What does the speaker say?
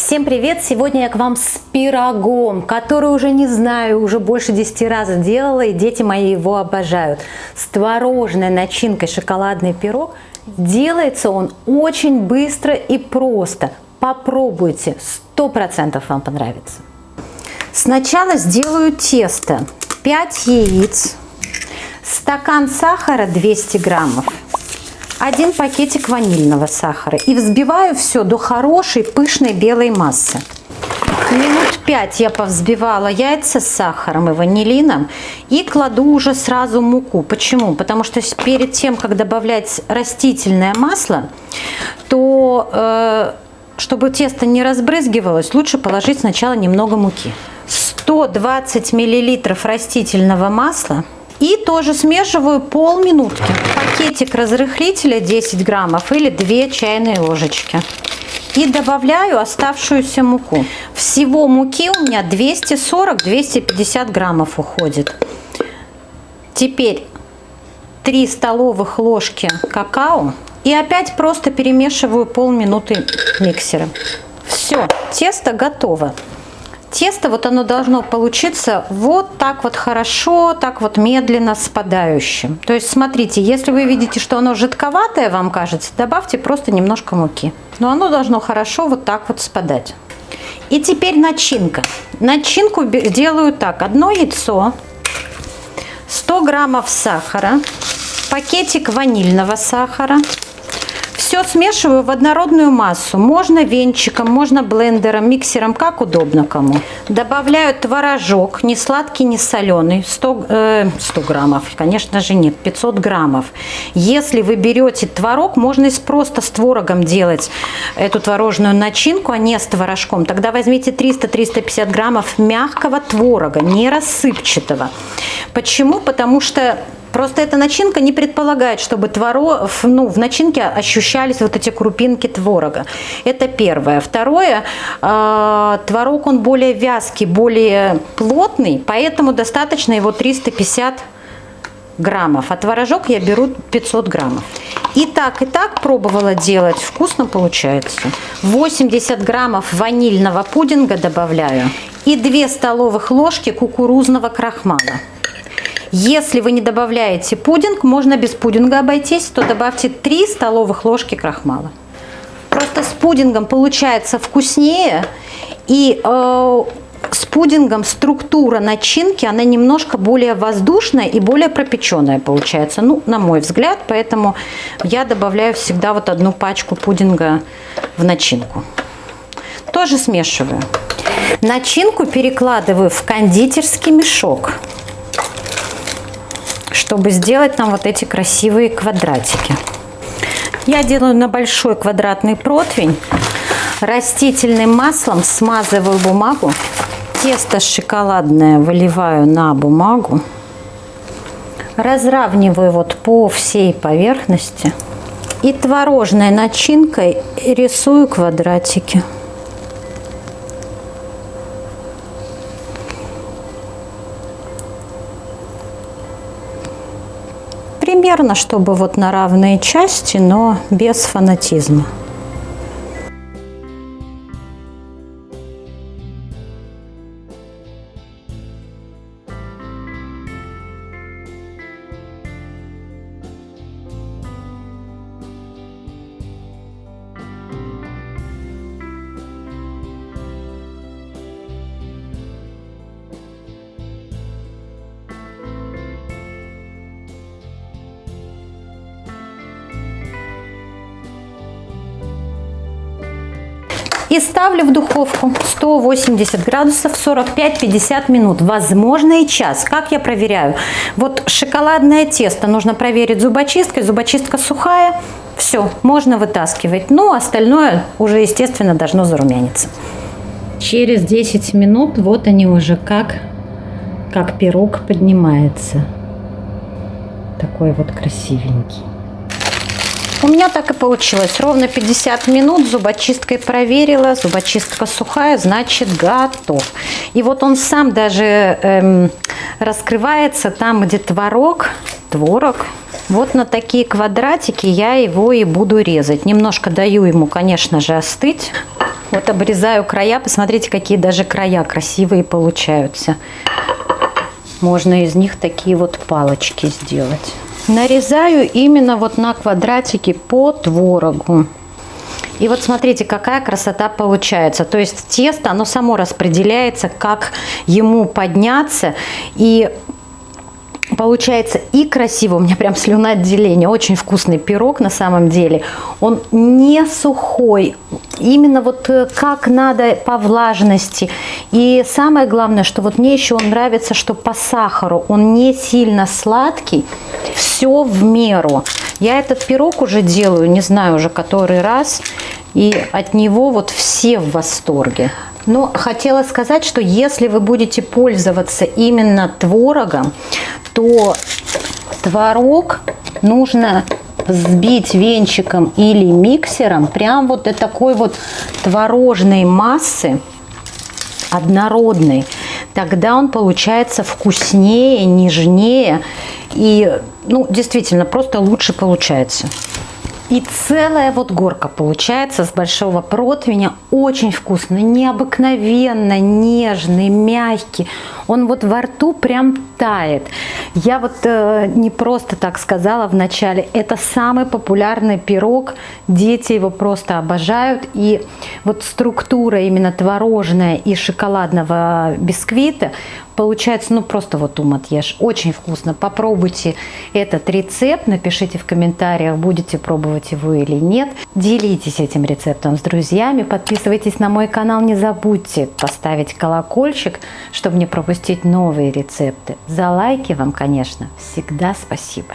Всем привет! Сегодня я к вам с пирогом, который уже не знаю, уже больше 10 раз делала, и дети мои его обожают. С творожной начинкой шоколадный пирог. Делается он очень быстро и просто. Попробуйте, 100% вам понравится. Сначала сделаю тесто. 5 яиц, стакан сахара 200 граммов. 1 пакетик ванильного сахара. И взбиваю все до хорошей пышной белой массы. Минут 5 я повзбивала яйца с сахаром и ванилином. И кладу уже сразу муку. Почему? Потому что перед тем, как добавлять растительное масло, то чтобы тесто не разбрызгивалось, лучше положить сначала немного муки. 120 миллилитров растительного масла. И тоже смешиваю полминутки. Пакетик разрыхлителя 10 граммов или 2 чайные ложечки. И добавляю оставшуюся муку. Всего муки у меня 240-250 граммов уходит. Теперь 3 столовых ложки какао. И опять просто перемешиваю полминуты миксером. Все, тесто готово. Тесто вот оно должно получиться вот так вот хорошо, так вот медленно спадающим. То есть смотрите, если вы видите, что оно жидковатое вам кажется, добавьте просто немножко муки. Но оно должно хорошо вот так вот спадать. И теперь начинка. Начинку делаю так. 1 яйцо, 100 граммов сахара, пакетик ванильного сахара. Все смешиваю в однородную массу. Можно венчиком, можно блендером, миксером, как удобно кому. Добавляю творожок, не сладкий, не соленый. 100 граммов, конечно же нет, 500 граммов. Если вы берете творог, можно просто с творогом делать эту творожную начинку, а не с творожком. Тогда возьмите 300-350 граммов мягкого творога, не рассыпчатого. Почему? Потому что просто эта начинка не предполагает, чтобы в начинке ощущались вот эти крупинки творога. Это первое. Второе, творог он более вязкий, более плотный, поэтому достаточно его 350 граммов. А творожок я беру 500 граммов. И так пробовала делать. Вкусно получается. 80 граммов ванильного пудинга добавляю. И 2 столовых ложки кукурузного крахмала. Если вы не добавляете пудинг, можно без пудинга обойтись, то добавьте 3 столовых ложки крахмала. Просто с пудингом получается вкуснее, и с пудингом структура начинки, она немножко более воздушная и более пропеченная получается, ну, на мой взгляд, поэтому я добавляю всегда вот 1 пачку пудинга в начинку. Тоже смешиваю. Начинку перекладываю в кондитерский мешок, чтобы сделать нам вот эти красивые квадратики. Я делаю на большой квадратный противень. Растительным маслом смазываю бумагу. Тесто шоколадное выливаю на бумагу. Разравниваю вот по всей поверхности. И творожной начинкой рисую квадратики. Примерно, чтобы вот на равные части, но без фанатизма. И ставлю в духовку 180 градусов 45-50 минут, возможно и час. Как я проверяю? Вот шоколадное тесто нужно проверить зубочисткой. Зубочистка сухая, все, можно вытаскивать. Ну, остальное уже, естественно, должно зарумяниться. Через 10 минут вот они уже как пирог поднимается. Такой вот красивенький. У меня так и получилось. Ровно 50 минут зубочисткой проверила. Зубочистка сухая, значит готов. И вот он сам даже раскрывается там, где творог. Вот на такие квадратики я его и буду резать. Немножко даю ему, конечно же, остыть. Вот обрезаю края, посмотрите, какие даже края красивые получаются. Можно из них такие вот палочки сделать. Нарезаю именно вот на квадратики по творогу. И вот смотрите, какая красота получается. То есть тесто, оно само распределяется, как ему подняться. И получается и красиво, у меня прям слюноотделение, очень вкусный пирог на самом деле. Он не сухой, именно вот как надо по влажности. И самое главное, что вот мне еще он нравится, что по сахару он не сильно сладкий, все в меру. Я этот пирог уже делаю, не знаю уже который раз, и от него вот все в восторге. Но хотела сказать, что если вы будете пользоваться именно творогом, то творог нужно взбить венчиком или миксером прям вот до такой вот творожной массы, однородной. Тогда он получается вкуснее, нежнее и, ну, действительно, просто лучше получается. И целая вот горка получается с большого противня. Очень вкусный, необыкновенно нежный, мягкий. Он вот во рту прям тает. Я вот не просто так сказала в начале. Это самый популярный пирог. Дети его просто обожают. И вот структура именно творожная и шоколадного бисквита получается, ну, просто вот ум отъешь. Очень вкусно. Попробуйте этот рецепт. Напишите в комментариях, будете пробовать его или нет. Делитесь этим рецептом с друзьями. Подписывайтесь на мой канал. Не забудьте поставить колокольчик, чтобы не пропустить новые рецепты. За лайки вам, конечно, всегда спасибо.